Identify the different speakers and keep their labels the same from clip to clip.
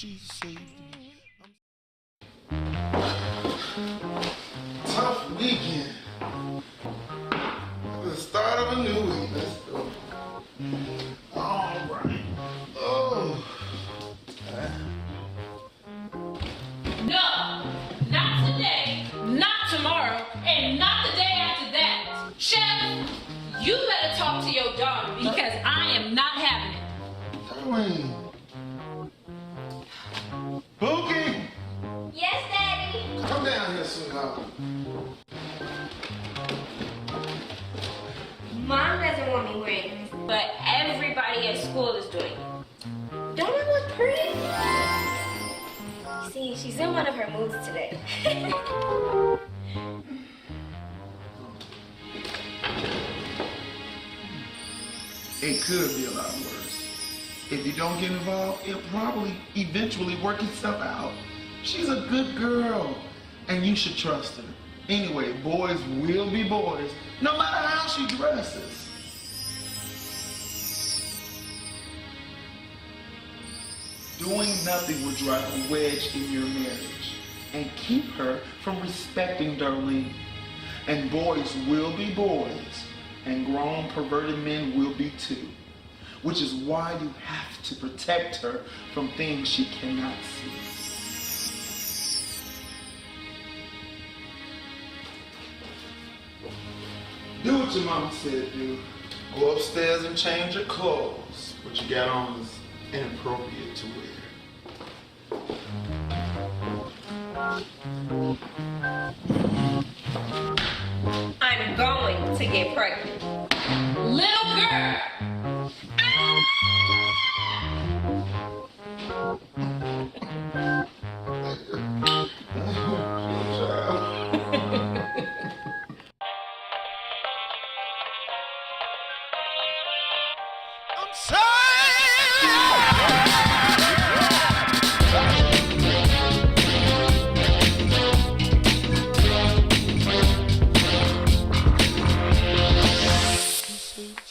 Speaker 1: Jesus saved me.
Speaker 2: Tough weekend. The start of a new week. Let's go. All right. Oh.
Speaker 3: No, not today, not tomorrow, and not the day after that. Chef, you better talk to your daughter because I am not having it.
Speaker 2: Darlene. Pookie.
Speaker 4: Yes, Daddy.
Speaker 2: Come down here, sweetheart.
Speaker 4: Mom doesn't want me wearing this, but everybody at school is doing it. Don't I look pretty? See, she's in one of her moods today.
Speaker 2: It could be a lot worse. If you don't get involved, it'll probably eventually work itself out. She's a good girl, and you should trust her. Anyway, boys will be boys, no matter how she dresses. Doing nothing will drive a wedge in your marriage and keep her from respecting Darlene. And boys will be boys, and grown perverted men will be too. Which is why you have to protect her from things she cannot see. Do what your mama said do. Go upstairs and change your clothes. What you got on is inappropriate to wear.
Speaker 4: I'm going to get pregnant.
Speaker 3: Little girl,
Speaker 1: I'm saved.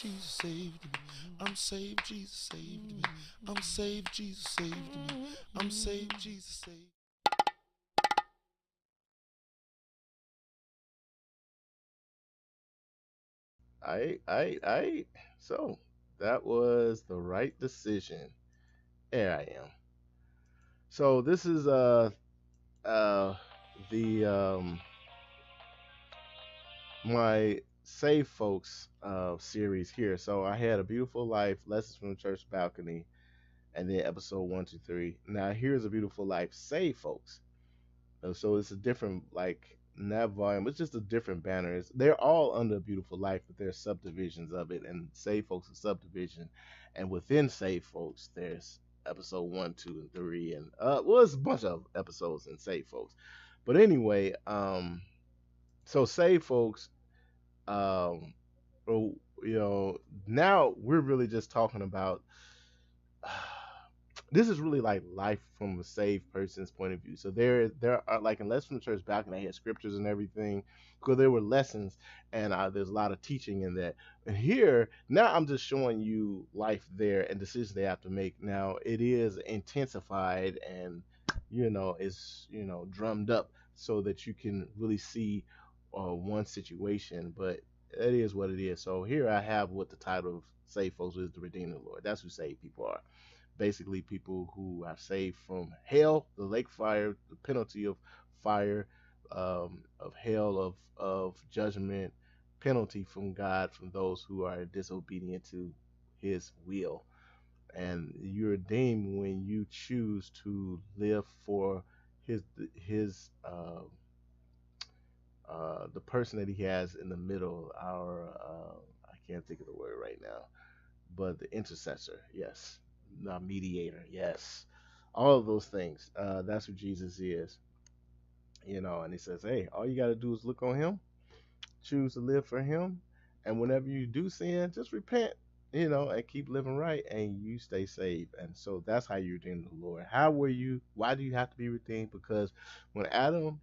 Speaker 1: Jesus saved me. I'm saved, Jesus saved me. I'm saved, Jesus saved me. I'm saved, Jesus saved me.
Speaker 5: So that was the right decision. There I am. So this is the my Save Folks series here. So I had a beautiful life, lessons from the church balcony, and then episode 1, 2, 3. Now here's a beautiful life, Save Folks. So it's a different like not volume. It's just a different banner. They're all under Beautiful Life, but there's subdivisions of it, and Save Folks is subdivision, and within Save Folks, there's episode 1, 2, and 3, and well, it's a bunch of episodes in Save Folks. But anyway, so Save Folks, um, oh, now we're really just talking about. This is really like life from a saved person's point of view. So there are like in Lessons from the Church Balcony, I had scriptures and everything because there were lessons and there's a lot of teaching in that. And here now I'm just showing you life there and decisions they have to make. Now it is intensified and it's drummed up so that you can really see one situation, but it is what it is. So here I have what the title of Save Folks is: the Redeemer of the Lord. That's who saved people are. Basically people who are saved from hell, the lake fire, the penalty of fire, of hell, of judgment, penalty from God, from those who are disobedient to his will. And you're redeemed when you choose to live for his the person that he has in the middle, our I can't think of the word right now, but the intercessor, yes, the mediator, yes, all of those things. That's who Jesus is, and he says, hey, all you got to do is look on him, choose to live for him, and whenever you do sin, just repent, and keep living right, and you stay saved. And so that's how you redeem the Lord. Why do you have to be redeemed? Because when Adam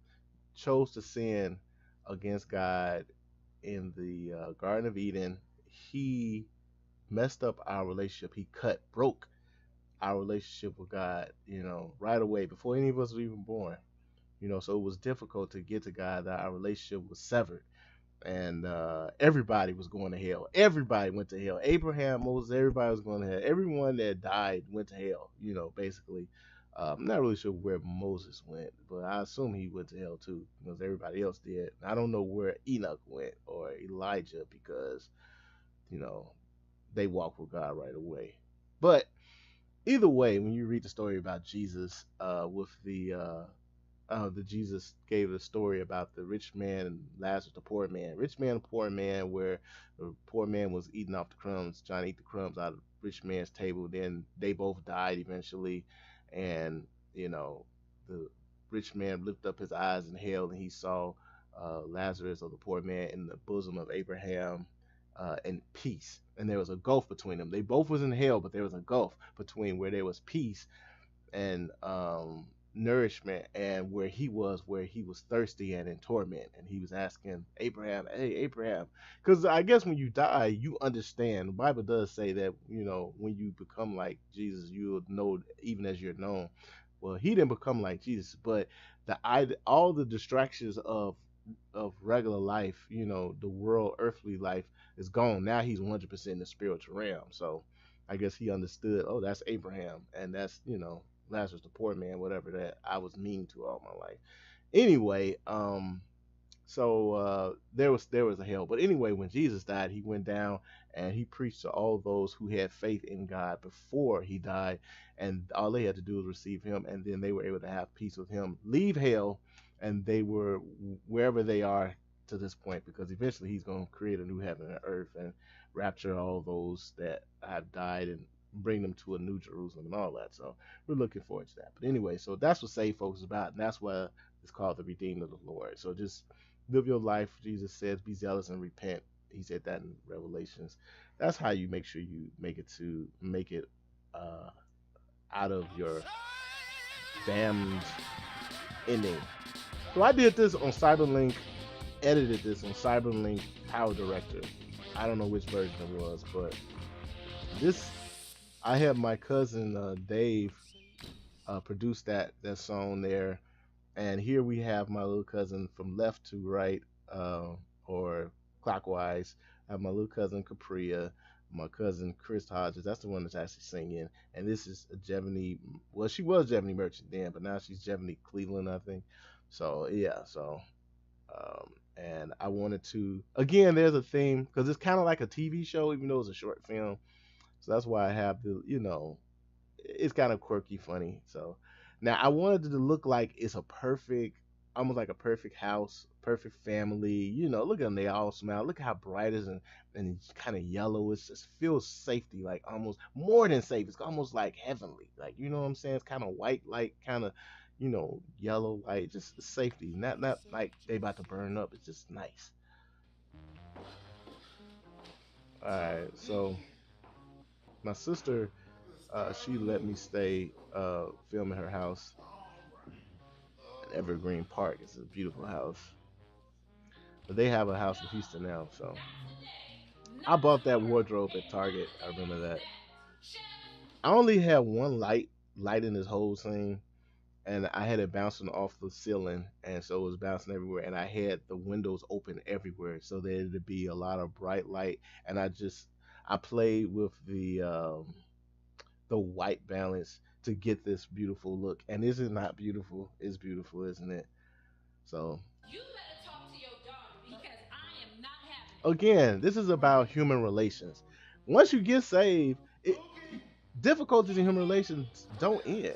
Speaker 5: chose to sin against God in the Garden of Eden, he messed up our relationship. He broke our relationship with God, right away before any of us were even born. So it was difficult to get to God, that our relationship was severed. And everybody was going to hell. Everybody went to hell. Abraham, Moses, everybody was going to hell. Everyone that died went to hell, basically. I'm not really sure where Moses went, but I assume he went to hell too, because everybody else did. I don't know where Enoch went or Elijah, because, you know, they walked with God right away. But either way, when you read the story about Jesus, with the Jesus gave a story about the rich man and Lazarus, the poor man. Rich man and poor man, where the poor man was eating off the crumbs, trying to eat the crumbs out of the rich man's table. Then they both died eventually, and the rich man lifted up his eyes in hell, and he saw Lazarus, or the poor man, in the bosom of Abraham. In peace, and there was a gulf between them. They both was in hell, but there was a gulf between where there was peace and nourishment, and where he was thirsty and in torment, and he was asking Abraham, hey Abraham, because I guess when you die you understand. The Bible does say that when you become like Jesus, you'll know even as you're known. Well, he didn't become like Jesus, but all the distractions of regular life, the world, earthly life, is gone. Now he's 100% in the spiritual realm. So I guess he understood, oh, that's Abraham, and that's, Lazarus the poor man, whatever that I was mean to all my life. Anyway, so there was a hell. But anyway, when Jesus died, he went down and he preached to all those who had faith in God before he died, and all they had to do was receive him, and then they were able to have peace with him, leave hell, and they were wherever they are to this point, because eventually he's going to create a new heaven and earth and rapture all those that have died and bring them to a new Jerusalem and all that. So we're looking forward to that. But anyway, so that's what saved folks is about, and that's why it's called the redeemed of the Lord. So just live your life. Jesus says, be zealous and repent. He said that in Revelations. That's how you make sure you make it uh, out of your damned ending. So I did this on Cyberlink, edited this on Cyberlink Power Director. I don't know which version it was, but this, I had my cousin Dave produce that song there, and here we have my little cousin from left to right, or clockwise. I have my little cousin Capria, my cousin Chris Hodges. That's the one that's actually singing. And this is a Jevany. Well, she was Jevany Merchant then, but now she's Jevany Cleveland, I think. So yeah. So and I wanted to, again, there's a theme, because it's kind of like a TV show, even though it's a short film. So that's why I have the, it's kind of quirky, funny. So now I wanted it to look like it's a perfect, almost like a perfect house, perfect family. Look at them, they all smile. Look how bright it is, and it's kind of yellow. It just feels safety, like almost more than safe. It's almost like heavenly, like, you know what I'm saying? It's kind of white, like kind of, yellow light, just safety. Not like they about to burn up. It's just nice. All right, so my sister, she let me stay film in her house in Evergreen Park. It's a beautiful house. But they have a house in Houston now, so I bought that wardrobe at Target. I remember that. I only had one light in this whole thing, and I had it bouncing off the ceiling, and so it was bouncing everywhere. And I had the windows open everywhere, so there'd be a lot of bright light. And I played with the white balance to get this beautiful look. And is it not beautiful? It's beautiful, isn't it? So
Speaker 3: You better talk to your daughter because I am not having it.
Speaker 5: again, this is about human relations. Once you get saved, difficulties in human relations don't end.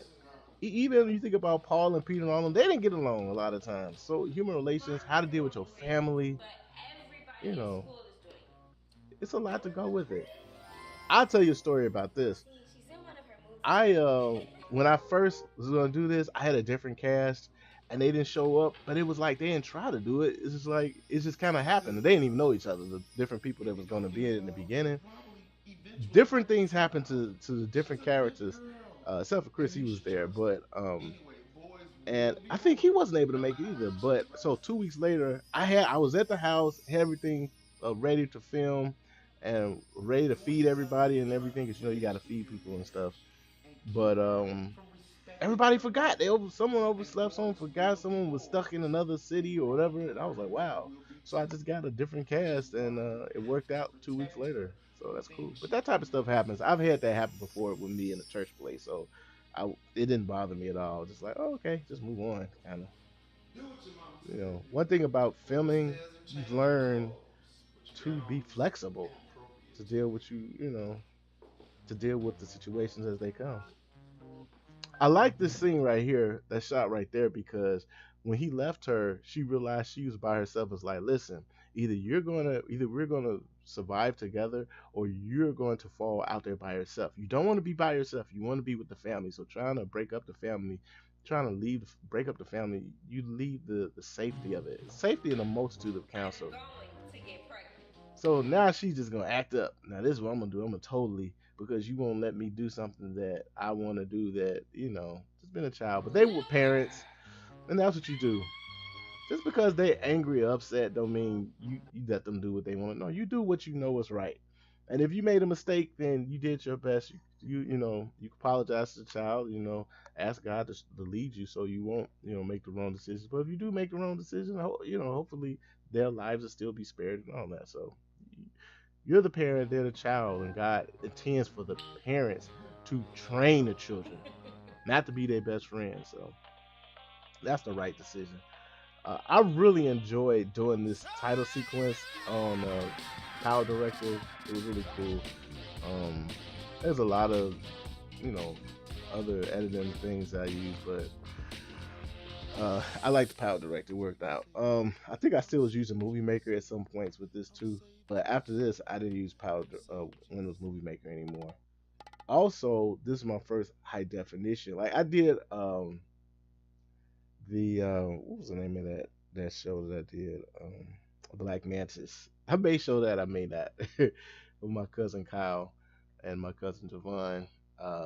Speaker 5: Even when you think about Paul and Peter and all of them, they didn't get along a lot of times. So human relations, how to deal with your family,
Speaker 4: But
Speaker 5: you
Speaker 4: everybody at
Speaker 5: know,
Speaker 4: school is doing it.
Speaker 5: it's a lot to go with it. I'll tell you a story about this.
Speaker 4: She's in one of her movies.
Speaker 5: When I first was gonna do this, I had a different cast, and they didn't show up. But it was like they didn't try to do it. It's just like it just kind of happened. They didn't even know each other. The different people that was gonna be in the beginning. Different things happened to the different characters, except for Chris, he was there. But and I think he wasn't able to make it either. But so 2 weeks later, I was at the house, had everything ready to film, and ready to feed everybody and everything, because you got to feed people and stuff. But everybody forgot. Someone overslept, someone forgot, someone was stuck in another city or whatever. And I was like, wow. So I just got a different cast, and it worked out 2 weeks later. So that's cool. But that type of stuff happens. I've had that happen before with me in a church play, so it didn't bother me at all. Just like, oh, okay, just move on, kind of. One thing about filming, you've learned to be flexible, to deal with to deal with the situations as they come. I like this scene right here, that shot right there, because when he left her, she realized she was by herself. It's like, listen, either we're gonna survive together, or you're going to fall out there by yourself. You don't want to be by yourself. You want to be with the family. So trying to break up the family, trying to break up the family, you leave the safety of it. Safety in a multitude of counsel.
Speaker 4: To get pregnant.
Speaker 5: So now she's just gonna act up. Now this is what I'm gonna do. I'm gonna totally, because you won't let me do something that I want to do. That just been a child, but they were parents, and that's what you do. Just because they angry or upset, don't mean you let them do what they want. No, you do what you know is right. And if you made a mistake, then you did your best. You apologize to the child. Ask God to lead you so you won't make the wrong decisions. But if you do make the wrong decision, hopefully their lives will still be spared and all that. So you're the parent, they're the child, and God intends for the parents to train the children, not to be their best friends. So that's the right decision. I really enjoyed doing this title sequence on Power Director. It was really cool. Um, there's a lot of you know other editing things I use, but I like the Power Director. It worked out. I think I still was using Movie Maker at some points with this too, but after this, I didn't use Windows Movie Maker anymore. Also, this is my first high definition. Like I did the what was the name of that show that I did? Black Mantis. I may show that, I may not. With my cousin Kyle and my cousin Javon.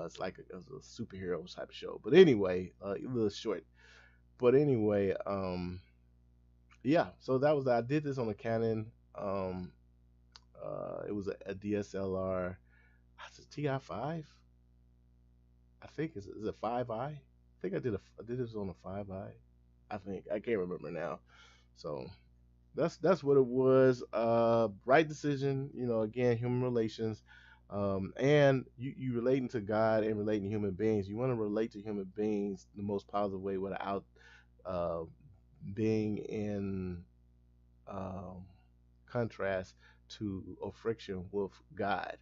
Speaker 5: It's like a superhero type show. But anyway, a little short. But anyway, yeah. So that was I did this on a Canon. It was a DSLR. It's a TI5. I think is it 5i? I think I did this on a 5i. I think I can't remember now. So that's what it was. Right decision. Again, human relations. And you relating to God and relating to human beings. You want to relate to human beings the most positive way without uh, being in um, contrast to or friction with God.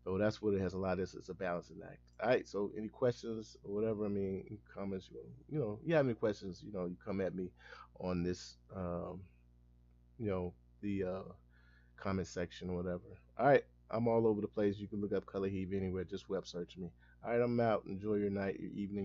Speaker 5: So that's what it has a lot of this. It's a balancing act. All right. So any questions or whatever? I mean, comments. You have any questions? You come at me on this. The comment section or whatever. All right. I'm all over the place. You can look up Culaheev anywhere. Just web search me. All right. I'm out. Enjoy your night, your evening.